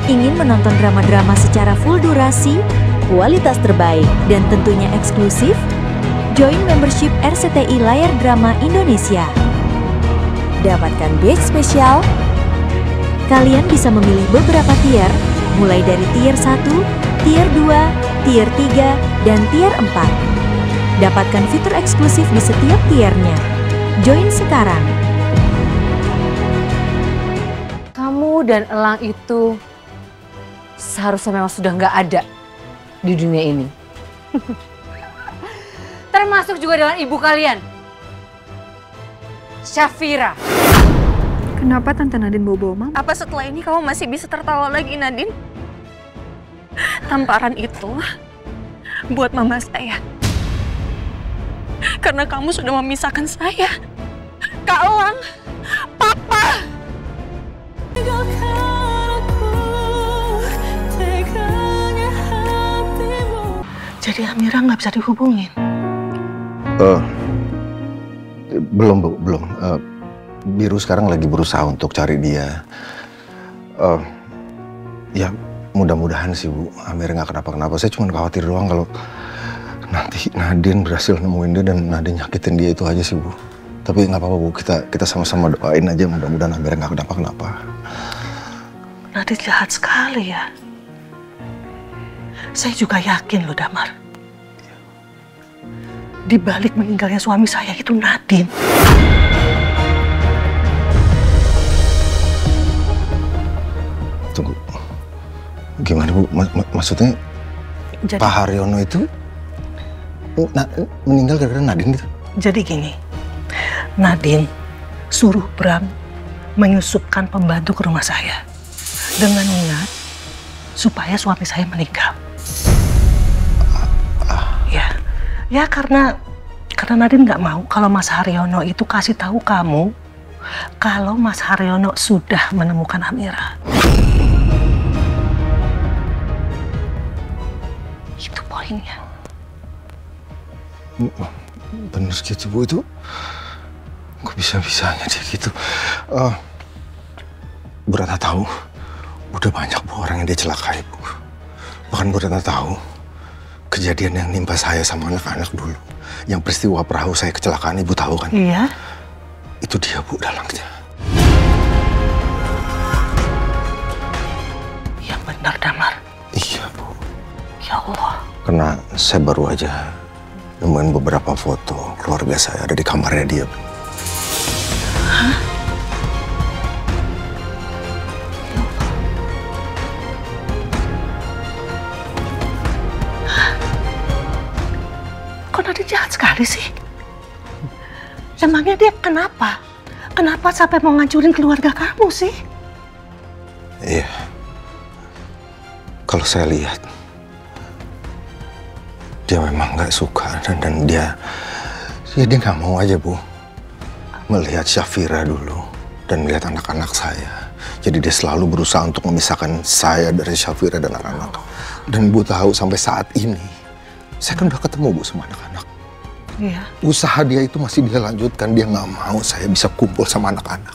Ingin menonton drama-drama secara full durasi, kualitas terbaik, dan tentunya eksklusif? Join membership RCTI Layar Drama Indonesia. Dapatkan batch spesial. Kalian bisa memilih beberapa tier, mulai dari tier 1, tier 2, tier 3, dan tier 4. Dapatkan fitur eksklusif di setiap tiernya. Join sekarang. Kamu dan Elang itu seharusnya memang sudah nggak ada di dunia ini. Termasuk juga dengan ibu kalian, Syafira. Kenapa Tante Nadine bawa-bawa Mama? Apa setelah ini kamu masih bisa tertawa lagi, Nadine? Tamparan itu buat mama saya. Karena kamu sudah memisahkan saya, Kak Elang, Papa. Jadi Amira nggak bisa dihubungin? Belum, Bu, belum. Biru sekarang lagi berusaha untuk cari dia. Ya, mudah-mudahan sih, Bu, Amira nggak kenapa-kenapa. Saya cuma khawatir doang kalau nanti Nadine berhasil nemuin dia dan Nadine nyakitin dia, itu aja sih, Bu. Tapi nggak apa-apa, Bu. Kita sama-sama doain aja, mudah-mudahan Amira nggak kenapa-kenapa. Nadine jahat sekali ya. Saya juga yakin loh, Damar. Di balik meninggalnya suami saya itu Nadine. Tunggu. Gimana, Bu? Maksudnya Jadi, Pak Haryono itu meninggal gara-gara Nadine gitu? Jadi gini, Nadine suruh Bram menyusupkan pembantu ke rumah saya dengan niat supaya suami saya meninggal. Ya karena Nadine nggak mau kalau Mas Haryono itu kasih tahu kamu kalau Mas Haryono sudah menemukan Amira. Itu poinnya. Bener gitu, Bu, itu kok bisa-bisanya dia gitu. Bu Ratna tahu udah banyak, Bu, orang yang dia celakai, Bu. Bahkan Bu Ratna tahu kejadian yang nimpa saya sama anak-anak dulu, yang peristiwa perahu saya kecelakaan, Ibu tahu kan? Iya. Itu dia, Bu, dalangnya. Yang benar, Damar. Iya, Bu. Ya Allah. Karena saya baru aja nemuin beberapa foto keluarga saya ada di kamarnya dia, Bu. Hah? Kok Nadine jahat sekali sih? Emangnya dia kenapa? Kenapa sampai mau ngancurin keluarga kamu sih? Iya. Kalau saya lihat, dia memang nggak suka dan dia nggak mau aja, Bu, melihat Syafira dulu dan melihat anak-anak saya. Jadi dia selalu berusaha untuk memisahkan saya dari Syafira dan anak-anak. Dan Bu tahu sampai saat ini, saya kan udah ketemu, Bu, sama anak-anak. Iya. Usaha dia itu masih dia lanjutkan. Dia nggak mau saya bisa kumpul sama anak-anak.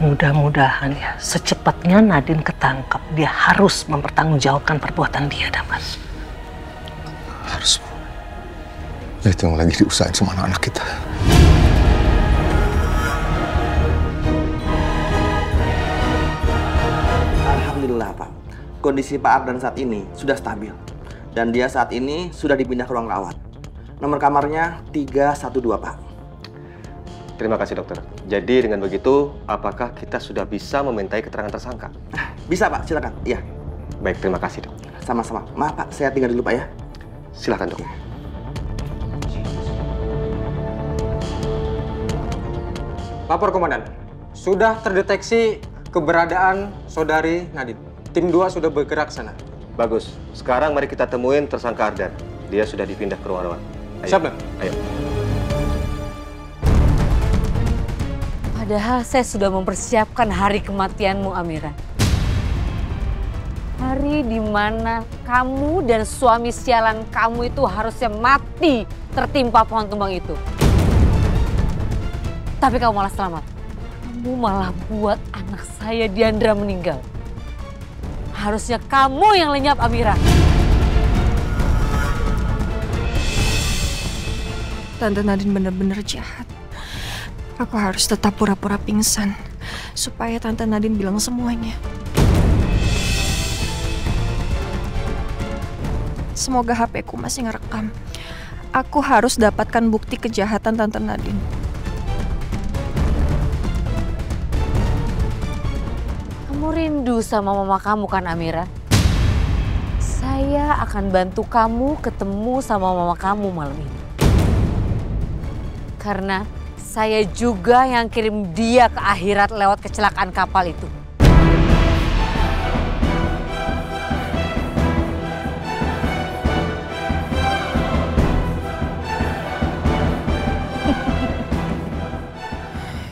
Mudah-mudahan ya secepatnya Nadine ketangkap. Dia harus mempertanggungjawabkan perbuatan dia, Damar. Harus, Bu. Itu yang lagi diusahain sama anak-anak kita. Alhamdulillah, Pak. Kondisi Pak Ardan saat ini sudah stabil. Dan dia saat ini sudah dipindah ke ruang rawat. Nomor kamarnya 312, Pak. Terima kasih, dokter. Jadi dengan begitu, apakah kita sudah bisa memintai keterangan tersangka? Bisa, Pak. Silakan. Iya. Baik, terima kasih, dok. Sama-sama. Maaf, Pak. Saya tinggal dulu, Pak, ya. Silakan, dok. Lapor, Komandan. Sudah terdeteksi keberadaan saudari Nadine. Tim 2 sudah bergerak sana. Bagus. Sekarang mari kita temuin tersangka Ardan. Dia sudah dipindah ke ruang rawat. Siap, Dan. Ayo. Padahal saya sudah mempersiapkan hari kematianmu, Amira. Hari di mana kamu dan suami sialan kamu itu harusnya mati tertimpa pohon tumbang itu. Tapi kamu malah selamat. Kamu malah buat anak saya Diandra meninggal. Harusnya kamu yang lenyap, Amira. Tante Nadine bener-bener jahat. Aku harus tetap pura-pura pingsan supaya Tante Nadine bilang semuanya. Semoga HP-ku masih ngerekam. Aku harus dapatkan bukti kejahatan Tante Nadine. Kamu rindu sama mama kamu kan, Amira? Saya akan bantu kamu ketemu sama mama kamu malam ini. Karena saya juga yang kirim dia ke akhirat lewat kecelakaan kapal itu.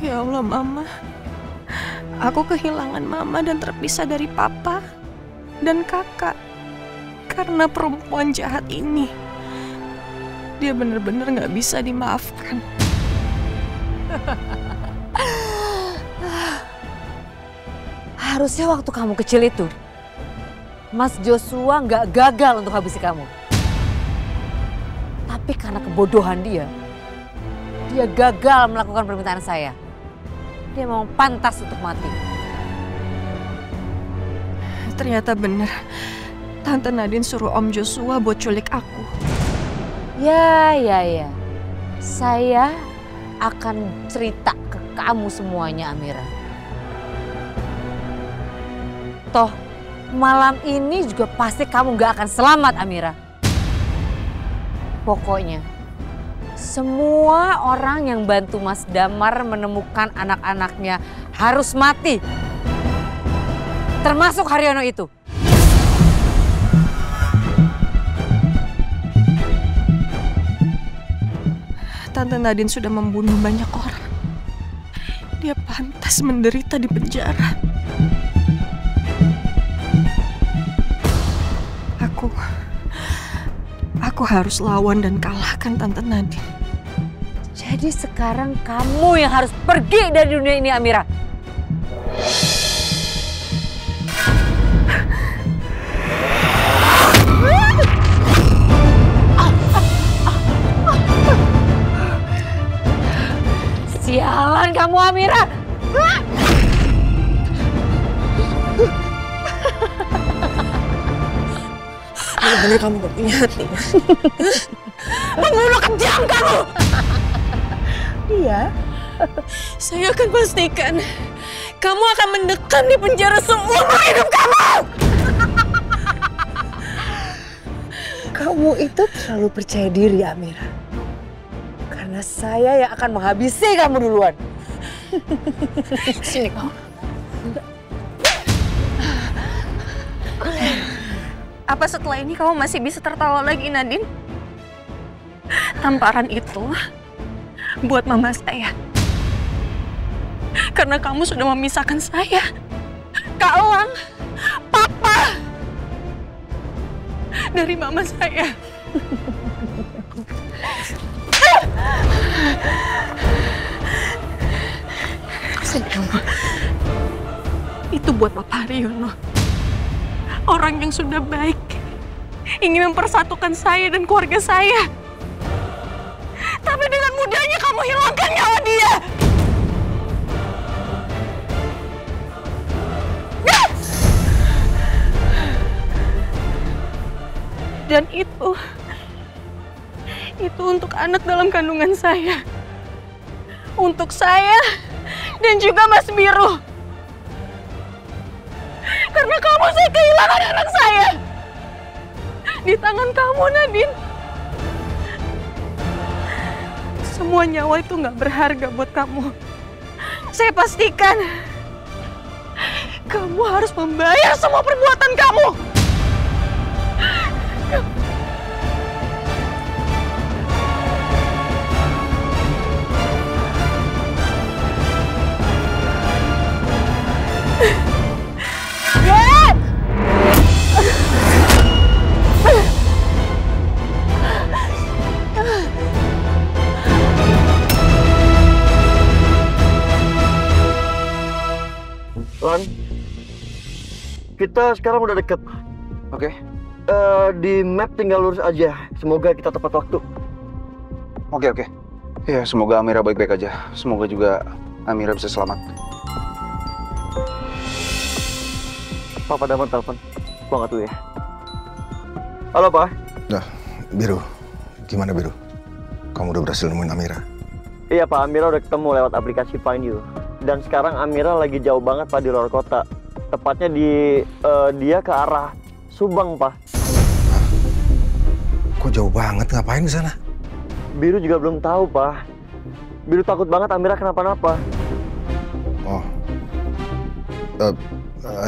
Ya Allah, Mama. Aku kehilangan Mama dan terpisah dari Papa dan Kakak karena perempuan jahat ini. Dia bener-bener gak bisa dimaafkan. Harusnya waktu kamu kecil itu, Mas Joshua nggak gagal untuk habisi kamu. Tapi karena kebodohan dia gagal melakukan permintaan saya. Dia memang pantas untuk mati. Ternyata bener, Tante Nadine suruh Om Joshua buat culik aku. Ya. Saya akan cerita ke kamu semuanya, Amira. Toh, malam ini juga pasti kamu gak akan selamat, Amira. Pokoknya, semua orang yang bantu Mas Damar menemukan anak-anaknya harus mati. Termasuk Haryono itu. Tante Nadine sudah membunuh banyak orang. Dia pantas menderita di penjara. Aku harus lawan dan kalahkan Tante Nadine. Jadi sekarang kamu yang harus pergi dari dunia ini, Amira. Sialan kamu, Amira. Bener-bener kamu gak punya hati. Pembunuh kejam kamu! Iya. Saya akan pastikan kamu akan mendekam di penjara seumur hidup kamu! Kamu itu terlalu percaya diri, Amira. Karena saya yang akan menghabisi kamu duluan. Sini kamu. Apa setelah ini kamu masih bisa tertawa lagi, Nadine? Tamparan itu buat mama saya. Karena kamu sudah memisahkan saya, Kak Elang, Papa, dari mama saya. Itu buat Papa Haryono. Orang yang sudah baik, ingin mempersatukan saya dan keluarga saya. Tapi dengan mudahnya kamu hilangkan nyawa dia. Dan itu untuk anak dalam kandungan saya. Untuk saya dan juga Mas Biru. Karena kamu saya kehilangan anak saya. Di tangan kamu, Nadine. Semua nyawa itu nggak berharga buat kamu. Saya pastikan kamu harus membayar semua perbuatan kamu. Kita sekarang udah deket. Oke. Di map tinggal lurus aja. Semoga kita tepat waktu. Oke. Ya, semoga Amira baik-baik aja. Semoga juga Amira bisa selamat. Papa Damar telepon. Gua angkat dulu ya. Halo, Pak. Nah, Biru. Gimana, Biru? Kamu udah berhasil nemuin Amira? Iya, Pak. Amira udah ketemu lewat aplikasi Find You. Dan sekarang Amira lagi jauh banget, Pak, di luar kota. Tepatnya dia ke arah Subang, Pak. Hah? Kok jauh banget? Ngapain di sana? Biru juga belum tahu, Pak. Biru takut banget Amira kenapa-napa. Oh.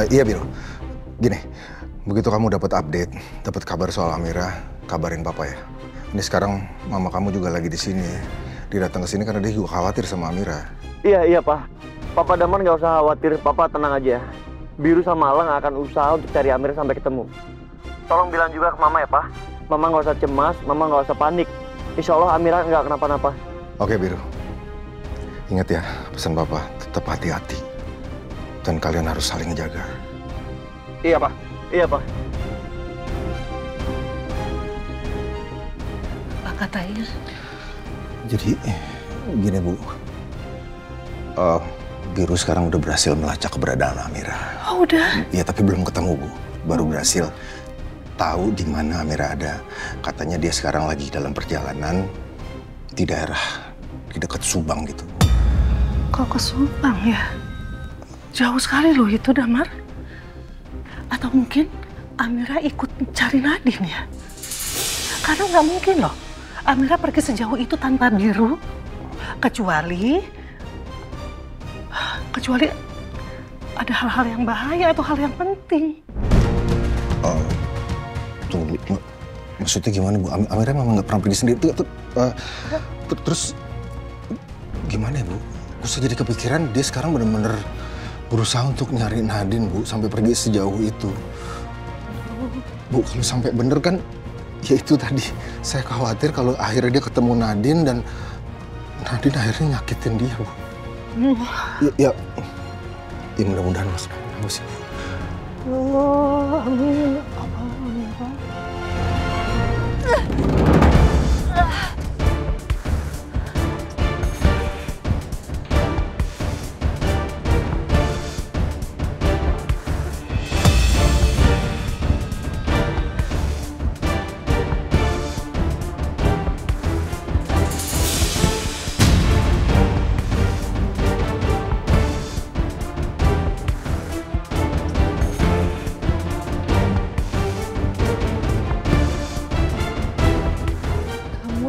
Iya, Biru. Gini, begitu kamu dapat update, dapat kabar soal Amira, kabarin Papa ya. Ini sekarang mama kamu juga lagi di sini. Dia datang ke sini karena dia juga khawatir sama Amira. Iya, Pak. Papa Damar nggak usah khawatir, Papa tenang aja. Biru sama Alang akan usaha untuk cari Amira sampai ketemu. Tolong bilang juga ke Mama ya, Pak. Mama nggak usah cemas, Mama nggak usah panik. Insya Allah Amira nggak kenapa-napa. Oke, Biru. Ingat ya, pesan Papa, tetap hati-hati. Dan kalian harus saling jaga. Iya, Pak. Iya, Pak. Apa katanya? Jadi, gini Bu. Biru sekarang udah berhasil melacak keberadaan Amira. Oh, udah? Iya, tapi belum ketemu, Bu. Baru berhasil tahu di mana Amira ada. Katanya dia sekarang lagi dalam perjalanan di daerah di dekat Subang gitu. Kok ke Subang ya? Jauh sekali loh itu, Damar. Atau mungkin Amira ikut mencari Nadine ya? Karena nggak mungkin loh Amira pergi sejauh itu tanpa Biru. Kecuali ada hal-hal yang bahaya atau hal yang penting. Tunggu, maksudnya gimana Bu? Amira memang nggak pernah pergi sendiri. Terus gimana ya Bu? Saya jadi kepikiran dia sekarang benar-benar berusaha untuk nyari Nadine, Bu, sampai pergi sejauh itu. Bu, kalau sampai bener kan, ya itu tadi. Saya khawatir kalau akhirnya dia ketemu Nadine dan Nadine akhirnya nyakitin dia, Bu. Ya mudah-mudahan Mas sih, Bu. Allah, amin.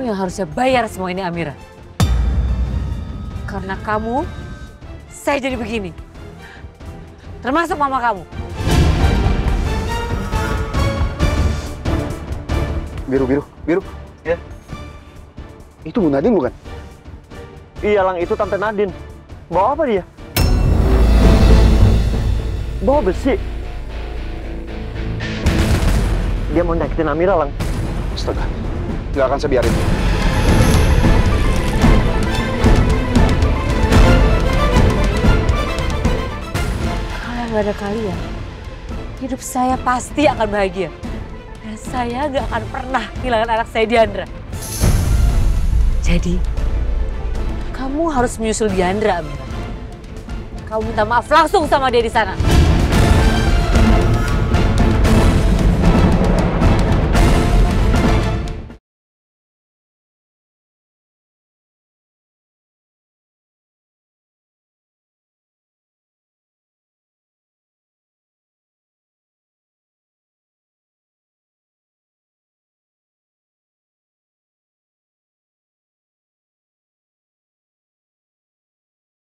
Harusnya bayar semua ini Amira. Karena kamu, saya jadi begini. Termasuk mama kamu. Biru. Ya. Itu Bu Nadine bukan? Iya, Lang, itu Tante Nadine. Bawa apa dia? Bawa besi. Dia mau nyakitin Amira, Lang. Astaga, nggak akan saya biarin. Nggak ada kalian, hidup saya pasti akan bahagia. Dan saya nggak akan pernah kehilangan anak saya Diandra. Jadi, kamu harus menyusul Diandra, Amira. Kamu minta maaf langsung sama dia di sana.